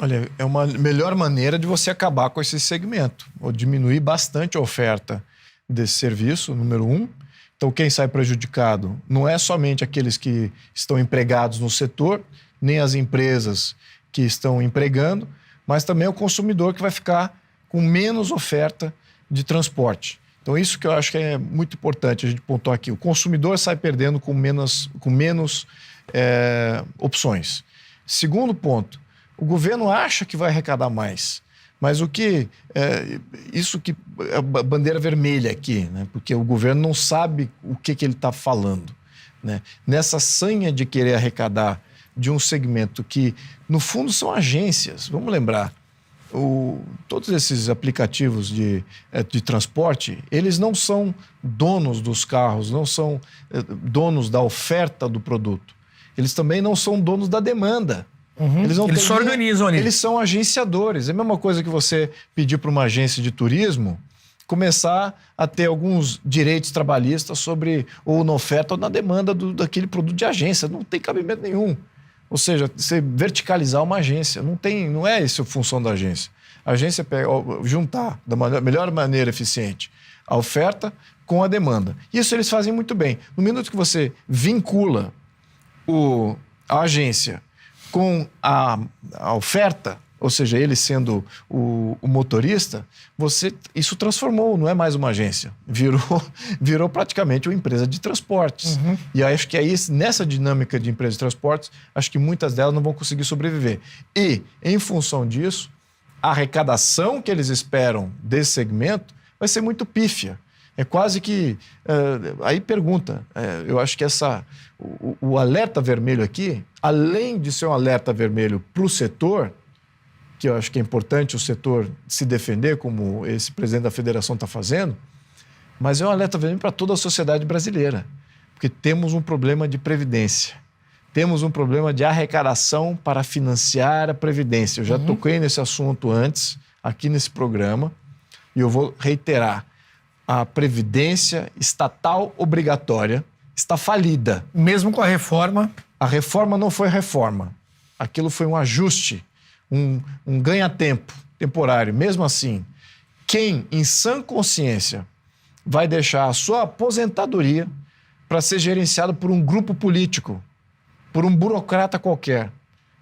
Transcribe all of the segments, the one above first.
Olha, é uma melhor maneira de você acabar com esse segmento, ou diminuir bastante a oferta desse serviço, número um. Então, quem sai prejudicado não é somente aqueles que estão empregados no setor, nem as empresas que estão empregando, mas também o consumidor que vai ficar com menos oferta de transporte. Então, isso que eu acho que é muito importante a gente pontuar aqui. O consumidor sai perdendo com menos opções. Segundo ponto, o governo acha que vai arrecadar mais, mas isso que é a bandeira vermelha aqui, né? Porque o governo não sabe o que ele está falando, né? Nessa sanha de querer arrecadar de um segmento que, no fundo, são agências. Vamos lembrar, todos esses aplicativos de transporte, eles não são donos dos carros, não são donos da oferta do produto. Eles também não são donos da demanda. Uhum. Eles só organizam ali. Eles são agenciadores. É a mesma coisa que você pedir para uma agência de turismo começar a ter alguns direitos trabalhistas ou na oferta ou na demanda daquele produto de agência. Não tem cabimento nenhum. Ou seja, você verticalizar uma agência. Não é essa a função da agência. A agência pega, juntar da melhor maneira eficiente a oferta com a demanda. Isso eles fazem muito bem. No minuto que você vincula a agência com a oferta, ou seja, ele sendo o motorista, isso transformou, não é mais uma agência, virou praticamente uma empresa de transportes. Uhum. E acho que aí, nessa dinâmica de empresa de transportes, acho que muitas delas não vão conseguir sobreviver. E, em função disso, a arrecadação que eles esperam desse segmento vai ser muito pífia. É quase que... aí pergunta, eu acho que o alerta vermelho aqui, além de ser um alerta vermelho para o setor, que eu acho que é importante o setor se defender, como esse presidente da federação está fazendo, mas é um alerta vermelho para toda a sociedade brasileira, porque temos um problema de previdência, temos um problema de arrecadação para financiar a previdência. Eu já toquei nesse assunto antes, aqui nesse programa, e eu vou reiterar. A previdência estatal obrigatória está falida. Mesmo com a reforma? A reforma não foi reforma. Aquilo foi um ajuste, um ganha-tempo temporário. Mesmo assim, quem, em sã consciência, vai deixar a sua aposentadoria para ser gerenciado por um grupo político, por um burocrata qualquer?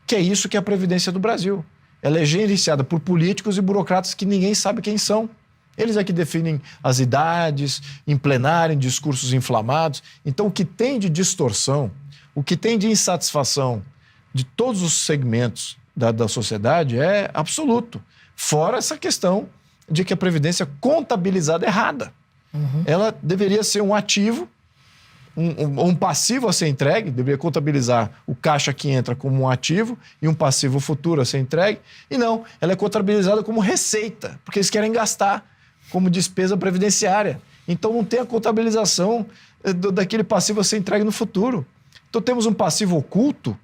Que é isso que é a Previdência do Brasil. Ela é gerenciada por políticos e burocratas que ninguém sabe quem são. Eles é que definem as idades, em plenário, em discursos inflamados. Então, o que tem de distorção, o que tem de insatisfação de todos os segmentos da sociedade é absoluto. Fora essa questão de que a Previdência é contabilizada errada. Uhum. Ela deveria ser um ativo, um passivo a ser entregue, deveria contabilizar o caixa que entra como um ativo e um passivo futuro a ser entregue. E não, ela é contabilizada como receita, porque eles querem gastar como despesa previdenciária. Então não tem a contabilização daquele passivo a ser entregue no futuro. Então temos um passivo oculto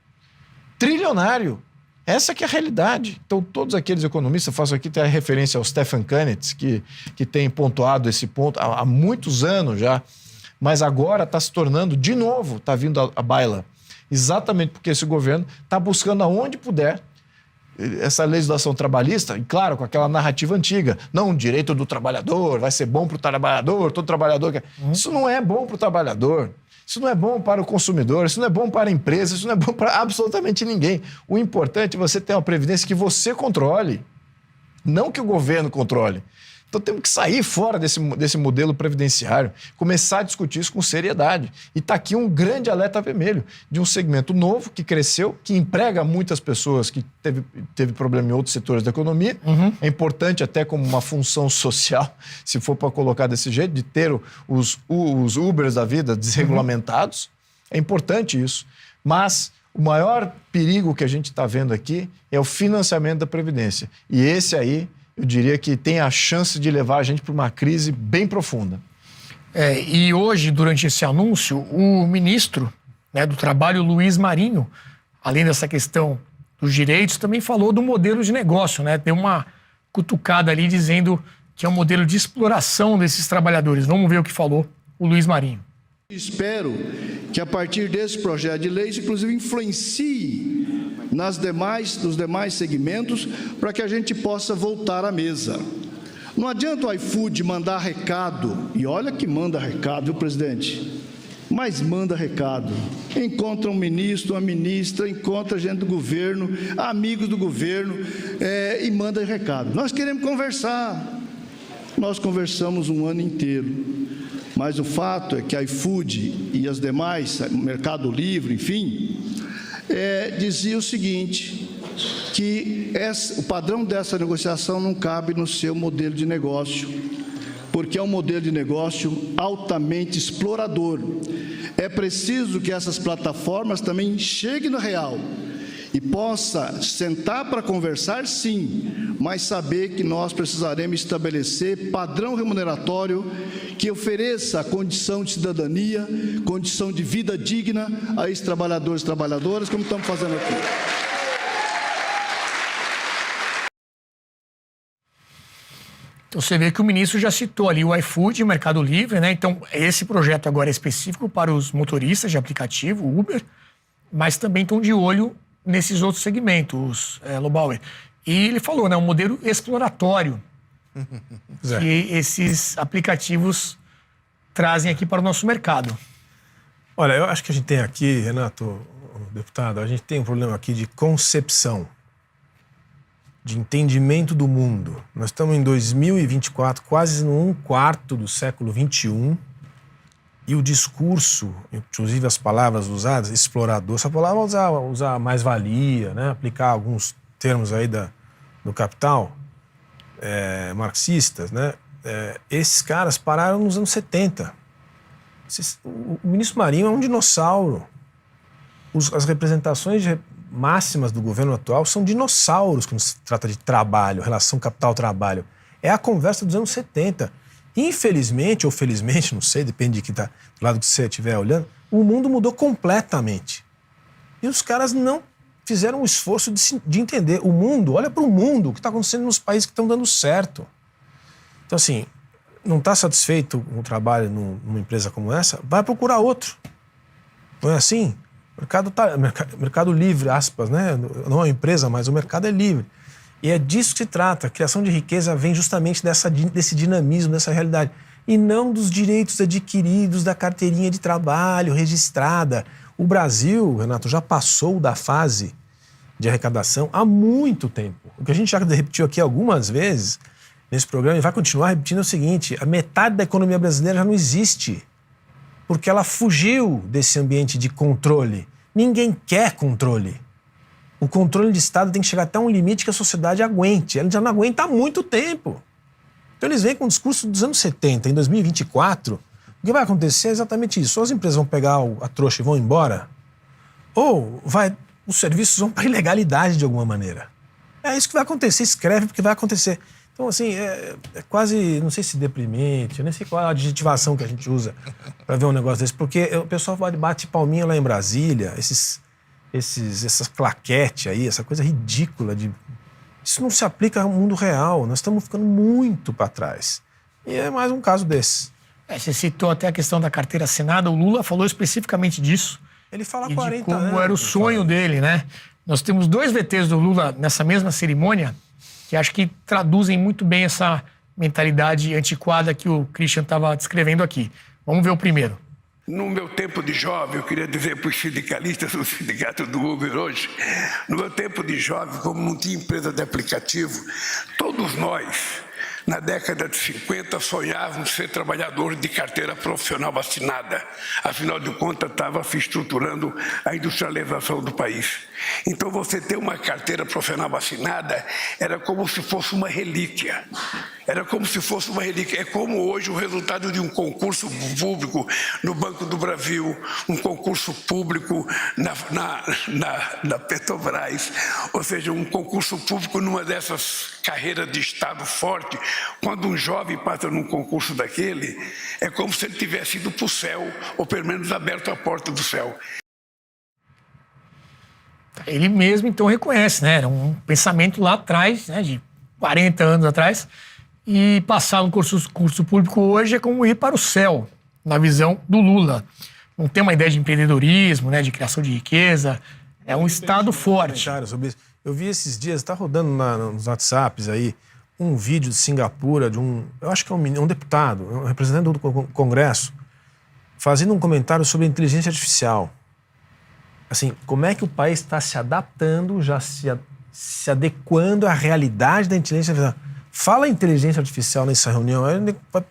trilionário. Essa que é a realidade. Então todos aqueles economistas, faço aqui até a referência ao Stefan Kanitz, que tem pontuado esse ponto há muitos anos já, mas agora está se tornando, de novo, está vindo à baila. Exatamente porque esse governo está buscando aonde puder essa legislação trabalhista, e claro, com aquela narrativa antiga. Não, o direito do trabalhador vai ser bom para o trabalhador, todo trabalhador quer. Isso não é bom para o trabalhador, isso não é bom para o consumidor, isso não é bom para a empresa, isso não é bom para absolutamente ninguém. O importante é você ter uma previdência que você controle, não que o governo controle. Então temos que sair fora desse modelo previdenciário, começar a discutir isso com seriedade. E está aqui um grande alerta vermelho de um segmento novo que cresceu, que emprega muitas pessoas que teve problema em outros setores da economia. Uhum. É importante até como uma função social, se for para colocar desse jeito, de ter os Ubers da vida desregulamentados. É importante isso. Mas o maior perigo que a gente está vendo aqui é o financiamento da Previdência. E esse aí, eu diria que tem a chance de levar a gente para uma crise bem profunda. E hoje, durante esse anúncio, o ministro, né, do Trabalho, Luiz Marinho, além dessa questão dos direitos, também falou do modelo de negócio, né? Deu uma cutucada ali dizendo que é um modelo de exploração desses trabalhadores. Vamos ver o que falou o Luiz Marinho. Espero que a partir desse projeto de lei, isso inclusive influencie nos demais segmentos, para que a gente possa voltar à mesa. Não adianta o iFood mandar recado, e olha que manda recado, viu, presidente? Mas manda recado. Encontra um ministro, uma ministra, encontra gente do governo, amigos do governo, e manda recado. Nós queremos conversar. Nós conversamos um ano inteiro. Mas o fato é que a iFood e as demais, Mercado Livre, enfim, dizia o seguinte, que o padrão dessa negociação não cabe no seu modelo de negócio, porque é um modelo de negócio altamente explorador. É preciso que essas plataformas também cheguem no real e possa sentar para conversar, sim, mas saber que nós precisaremos estabelecer padrão remuneratório que ofereça a condição de cidadania, condição de vida digna a esses trabalhadores e trabalhadoras, como estamos fazendo aqui. Então você vê que o ministro já citou ali o iFood e o Mercado Livre, né? Então esse projeto agora é específico para os motoristas de aplicativo, Uber, mas também estão de olho nesses outros segmentos, Lobauer. E ele falou, né, um modelo exploratório que esses aplicativos trazem aqui para o nosso mercado. Olha, eu acho que a gente tem aqui, Renato, deputado, a gente tem um problema aqui de concepção, de entendimento do mundo. Nós estamos em 2024, quase no 1/4 do século XXI, e o discurso, inclusive as palavras usadas, explorador, essa palavra usar mais-valia, né? Aplicar alguns termos aí do capital, marxistas, né? Esses caras pararam nos anos 70. O ministro Marinho é um dinossauro. As representações máximas do governo atual são dinossauros quando se trata de trabalho, relação capital-trabalho. É a conversa dos anos 70. Infelizmente, ou felizmente, não sei, depende de que tá do lado que você estiver olhando, o mundo mudou completamente. E os caras não fizeram um esforço de entender o mundo. Olha para o mundo, o que está acontecendo nos países que estão dando certo. Então, assim, não está satisfeito com o trabalho numa empresa como essa? Vai procurar outro. Não é assim? Mercado livre, aspas, né? Não é uma empresa, mas o mercado é livre. E é disso que se trata. A criação de riqueza vem justamente desse dinamismo, dessa realidade. E não dos direitos adquiridos da carteirinha de trabalho registrada. O Brasil, Renato, já passou da fase de arrecadação há muito tempo. O que a gente já repetiu aqui algumas vezes nesse programa e vai continuar repetindo é o seguinte: a metade da economia brasileira já não existe, porque ela fugiu desse ambiente de controle. Ninguém quer controle. O controle de Estado tem que chegar até um limite que a sociedade aguente. Ela já não aguenta há muito tempo. Então eles vêm com o discurso dos anos 70, em 2024. O que vai acontecer é exatamente isso. Ou as empresas vão pegar a trouxa e vão embora, ou os serviços vão para a ilegalidade de alguma maneira. É isso que vai acontecer. Escreve porque vai acontecer. Então, assim, é quase, não sei se deprimente, eu nem sei qual é a adjetivação que a gente usa para ver um negócio desse, porque o pessoal bate palminha lá em Brasília, essas claquetes aí, essa coisa ridícula isso não se aplica ao mundo real. Nós estamos ficando muito para trás. E é mais um caso desse. Você citou até a questão da carteira assinada. O Lula falou especificamente disso. Ele fala há 40 anos. Como era o sonho dele, né? Nós temos 2 VTs do Lula nessa mesma cerimônia que acho que traduzem muito bem essa mentalidade antiquada que o Christian estava descrevendo aqui. Vamos ver o primeiro. No meu tempo de jovem, eu queria dizer para os sindicalistas do sindicato do Uber hoje, no meu tempo de jovem, como não tinha empresa de aplicativo, todos nós, na década de 50, sonhávamos ser trabalhadores de carteira profissional assinada. Afinal de contas, estava se estruturando a industrialização do país. Então, você ter uma carteira profissional assinada era como se fosse uma relíquia. Era como se fosse uma relíquia. É como hoje o resultado de um concurso público no Banco do Brasil, um concurso público na Petrobras, ou seja, um concurso público numa dessas carreiras de Estado forte. Quando um jovem passa num concurso daquele, é como se ele tivesse ido para o céu, ou pelo menos aberto a porta do céu. Ele mesmo, então, reconhece, né? Era um pensamento lá atrás, né, de 40 anos atrás, e passar no curso público hoje é como ir para o céu, na visão do Lula. Não tem uma ideia de empreendedorismo, né, de criação de riqueza, É um Estado forte. Sobre isso. Eu vi esses dias, está rodando nos WhatsApps aí, um vídeo de Singapura, eu acho que é um deputado, um representante do Congresso, fazendo um comentário sobre a inteligência artificial. Assim, como é que o país está se adaptando, já se adequando à realidade da inteligência artificial. Fala inteligência artificial nessa reunião, aí vai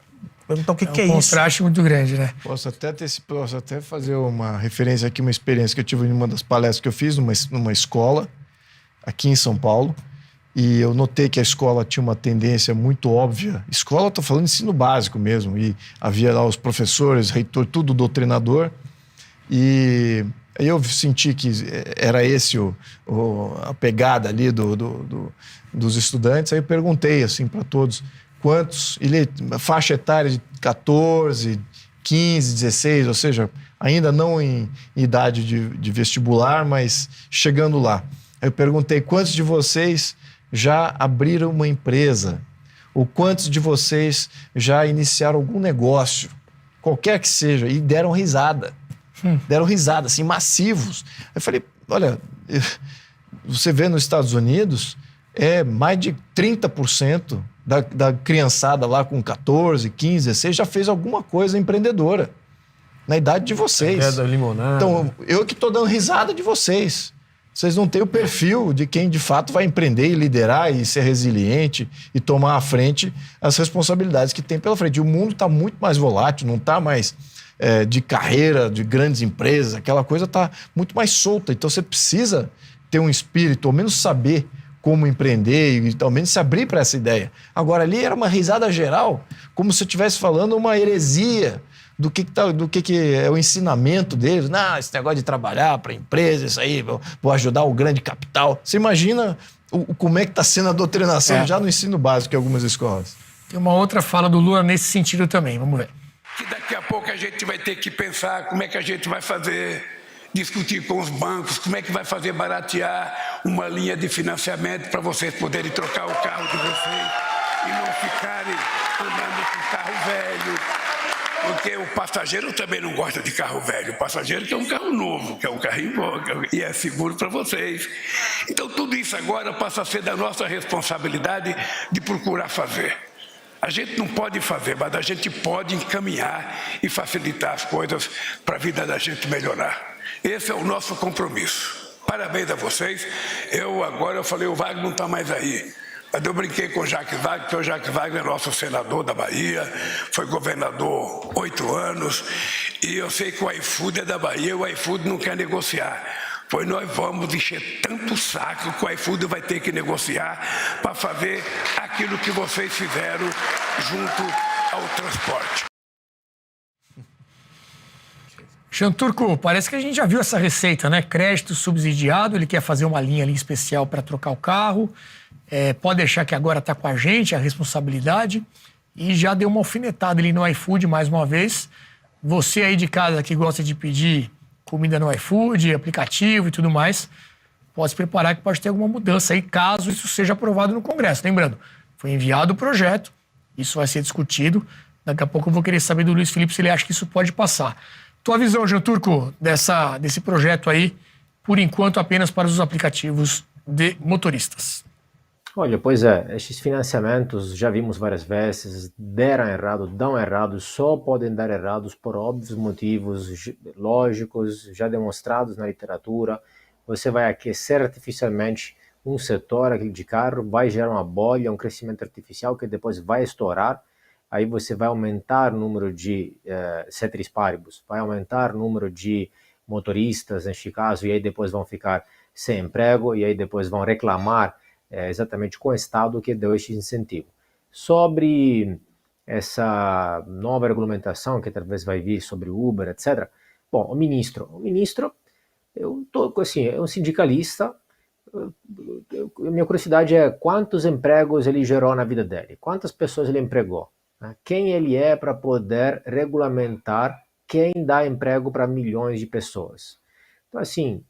perguntar o que é isso. É um contraste muito grande, né? Posso até fazer uma referência aqui, uma experiência que eu tive em uma das palestras que eu fiz numa escola aqui em São Paulo, e eu notei que a escola tinha uma tendência muito óbvia. Escola, estou falando de ensino básico mesmo, e havia lá os professores, reitor, tudo doutrinador, e aí eu senti que era esse a pegada ali dos estudantes. Aí eu perguntei assim para todos, quantos, faixa etária de 14, 15, 16, ou seja, ainda não em idade de vestibular, mas chegando lá. Aí eu perguntei, quantos de vocês já abriram uma empresa? Ou quantos de vocês já iniciaram algum negócio? Qualquer que seja, e deram risada. Deram risada, assim, massivos. Eu falei, olha, você vê nos Estados Unidos, mais de 30% da criançada lá com 14, 15, 16 já fez alguma coisa empreendedora. Na idade de vocês. Da limonada. Então, eu que estou dando risada de vocês. Vocês não têm o perfil de quem, de fato, vai empreender e liderar e ser resiliente e tomar à frente as responsabilidades que tem pela frente. E o mundo está muito mais volátil, não está mais de carreira, de grandes empresas. Aquela coisa está muito mais solta. Então, você precisa ter um espírito, ao menos saber como empreender e, ao menos, se abrir para essa ideia. Agora, ali era uma risada geral, como se eu estivesse falando uma heresia do que é o ensinamento deles. Não, esse negócio de trabalhar para a empresa, isso aí, vou ajudar o grande capital. Você imagina como é que está sendo a doutrinação já no ensino básico em algumas escolas. Tem uma outra fala do Lula nesse sentido também, vamos ver. Que daqui a pouco a gente vai ter que pensar como é que a gente vai fazer, discutir com os bancos, como é que vai fazer baratear uma linha de financiamento para vocês poderem trocar o carro de vocês e não ficarem andando com carro velho. Porque o passageiro também não gosta de carro velho. O passageiro quer um carro novo, quer um carrinho bom, e é seguro para vocês. Então, tudo isso agora passa a ser da nossa responsabilidade de procurar fazer. A gente não pode fazer, mas a gente pode encaminhar e facilitar as coisas para a vida da gente melhorar. Esse é o nosso compromisso. Parabéns a vocês. Eu falei, o Wagner não está mais aí. Mas eu brinquei com o Jacques Wagner, porque o Jacques Wagner é nosso senador da Bahia, foi governador 8 anos, e eu sei que o iFood é da Bahia, o iFood não quer negociar. Pois nós vamos encher tanto o saco que o iFood vai ter que negociar para fazer aquilo que vocês fizeram junto ao transporte. Jean Turco, parece que a gente já viu essa receita, né? Crédito subsidiado, ele quer fazer uma linha ali especial para trocar o carro. Pode deixar que agora está com a gente, a responsabilidade, e já deu uma alfinetada ali no iFood mais uma vez. Você aí de casa que gosta de pedir comida no iFood, aplicativo e tudo mais, pode se preparar que pode ter alguma mudança aí, caso isso seja aprovado no Congresso. Lembrando, foi enviado o projeto, isso vai ser discutido. Daqui a pouco eu vou querer saber do Luiz Felipe se ele acha que isso pode passar. Tua visão, Jean Turco, desse projeto aí, por enquanto apenas para os aplicativos de motoristas. Olha, esses financiamentos, já vimos várias vezes, deram errado, dão errado, só podem dar errados por óbvios motivos lógicos, já demonstrados na literatura. Você vai aquecer artificialmente um setor, aquele de carro, vai gerar uma bolha, um crescimento artificial que depois vai estourar, aí você vai aumentar o número de ceteris paribus, vai aumentar o número de motoristas, neste caso, e aí depois vão ficar sem emprego, e aí depois vão reclamar exatamente com o Estado que deu este incentivo. Sobre essa nova regulamentação que talvez vai vir sobre o Uber, etc. Bom, o ministro, eu tô assim, é um sindicalista. Minha curiosidade é quantos empregos ele gerou na vida dele, quantas pessoas ele empregou, né? Quem ele é para poder regulamentar quem dá emprego para milhões de pessoas. Então, assim,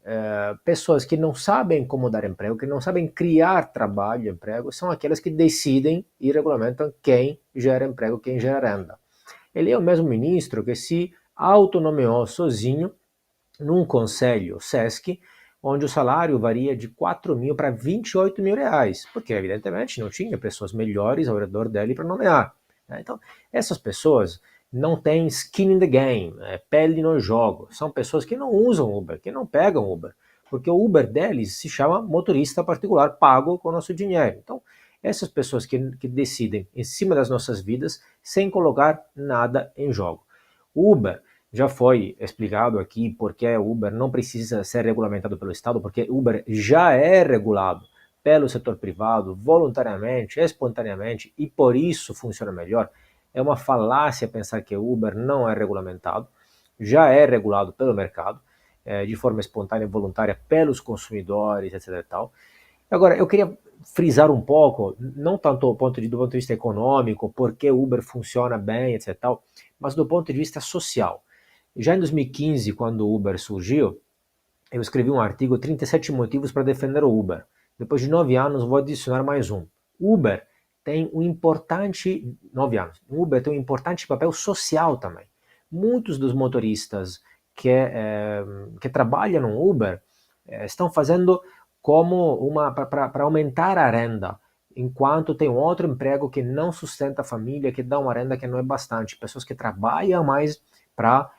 pessoas que não sabem como dar emprego, que não sabem criar trabalho e emprego, são aquelas que decidem e regulamentam quem gera emprego, quem gera renda. Ele é o mesmo ministro que se autonomeou sozinho num conselho SESC onde o salário varia de 4 mil para 28 mil reais, porque evidentemente não tinha pessoas melhores ao redor dele para nomear. Né? Então, essas pessoas não têm skin in the game, pele no jogo. São pessoas que não usam Uber, que não pegam Uber, porque o Uber deles se chama motorista particular pago com o nosso dinheiro. Então, essas pessoas que decidem em cima das nossas vidas sem colocar nada em jogo. Uber, já foi explicado aqui porque Uber não precisa ser regulamentado pelo Estado, porque Uber já é regulado pelo setor privado, voluntariamente, espontaneamente, e por isso funciona melhor. É uma falácia pensar que Uber não é regulamentado, já é regulado pelo mercado, de forma espontânea e voluntária pelos consumidores, etc. E tal. Agora, eu queria frisar um pouco, não tanto do ponto de vista econômico, porque Uber funciona bem, etc. Tal, mas do ponto de vista social. Já em 2015, quando o Uber surgiu, eu escrevi um artigo 37 motivos para defender o Uber. Depois de 9 anos, vou adicionar mais um. Uber tem um importante... 9 anos. Uber tem um importante papel social também. Muitos dos motoristas que trabalham no Uber estão fazendo como para aumentar a renda, enquanto tem outro emprego que não sustenta a família, que dá uma renda que não é bastante. Pessoas que trabalham mais para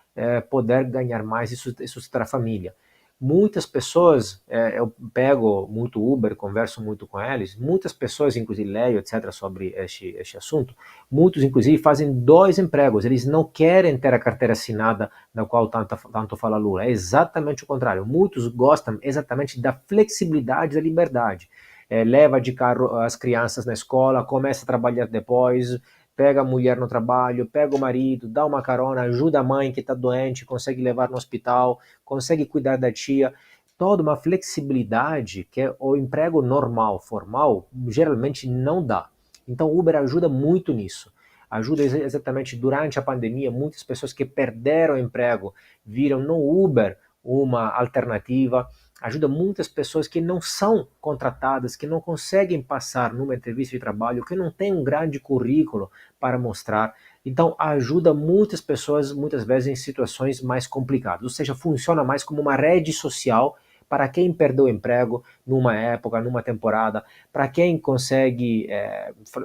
poder ganhar mais e sustentar a família. Muitas pessoas, eu pego muito Uber, converso muito com eles, muitas pessoas, inclusive leio, etc., sobre este assunto, muitos, inclusive, fazem 2 empregos, eles não querem ter a carteira assinada da qual tanto fala Lula, é exatamente o contrário, muitos gostam exatamente da flexibilidade, da liberdade, leva de carro as crianças na escola, começa a trabalhar depois, pega a mulher no trabalho, pega o marido, dá uma carona, ajuda a mãe que está doente, consegue levar no hospital, consegue cuidar da tia, toda uma flexibilidade que o emprego normal, formal, geralmente não dá. Então o Uber ajuda muito nisso. Ajuda exatamente durante a pandemia, muitas pessoas que perderam o emprego viram no Uber uma alternativa, ajuda muitas pessoas que não são contratadas, que não conseguem passar numa entrevista de trabalho, que não têm um grande currículo para mostrar. Então, ajuda muitas pessoas, muitas vezes, em situações mais complicadas. Ou seja, funciona mais como uma rede social para quem perdeu o emprego numa época, numa temporada, para quem consegue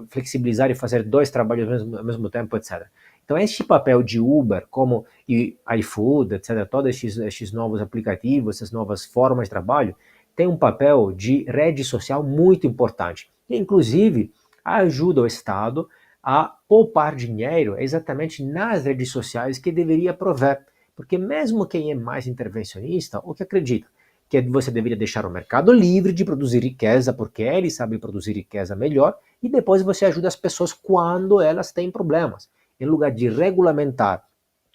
flexibilizar e fazer 2 trabalhos ao mesmo tempo, etc. Então, este papel de Uber, como iFood, etc., todos estes novos aplicativos, essas novas formas de trabalho, tem um papel de rede social muito importante. E, inclusive, ajuda o Estado a poupar dinheiro exatamente nas redes sociais que deveria prover. Porque mesmo quem é mais intervencionista, o que acredita? Que você deveria deixar o mercado livre de produzir riqueza, porque ele sabe produzir riqueza melhor, e depois você ajuda as pessoas quando elas têm problemas. Em lugar de regulamentar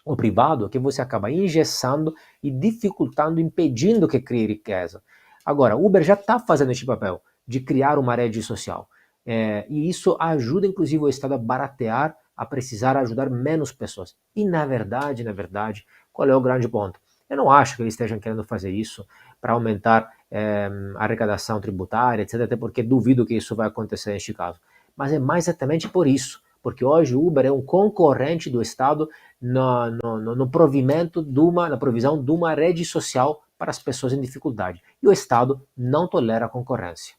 o privado, que você acaba engessando e dificultando, impedindo que crie riqueza. Agora, o Uber já está fazendo esse papel de criar uma rede social. E isso ajuda, inclusive, o Estado a baratear, a precisar ajudar menos pessoas. E, na verdade, qual é o grande ponto? Eu não acho que eles estejam querendo fazer isso para aumentar a arrecadação tributária, etc., até porque duvido que isso vai acontecer neste caso. Mas é mais exatamente por isso, porque hoje o Uber é um concorrente do Estado no provimento na provisão de uma rede social para as pessoas em dificuldade. E o Estado não tolera a concorrência.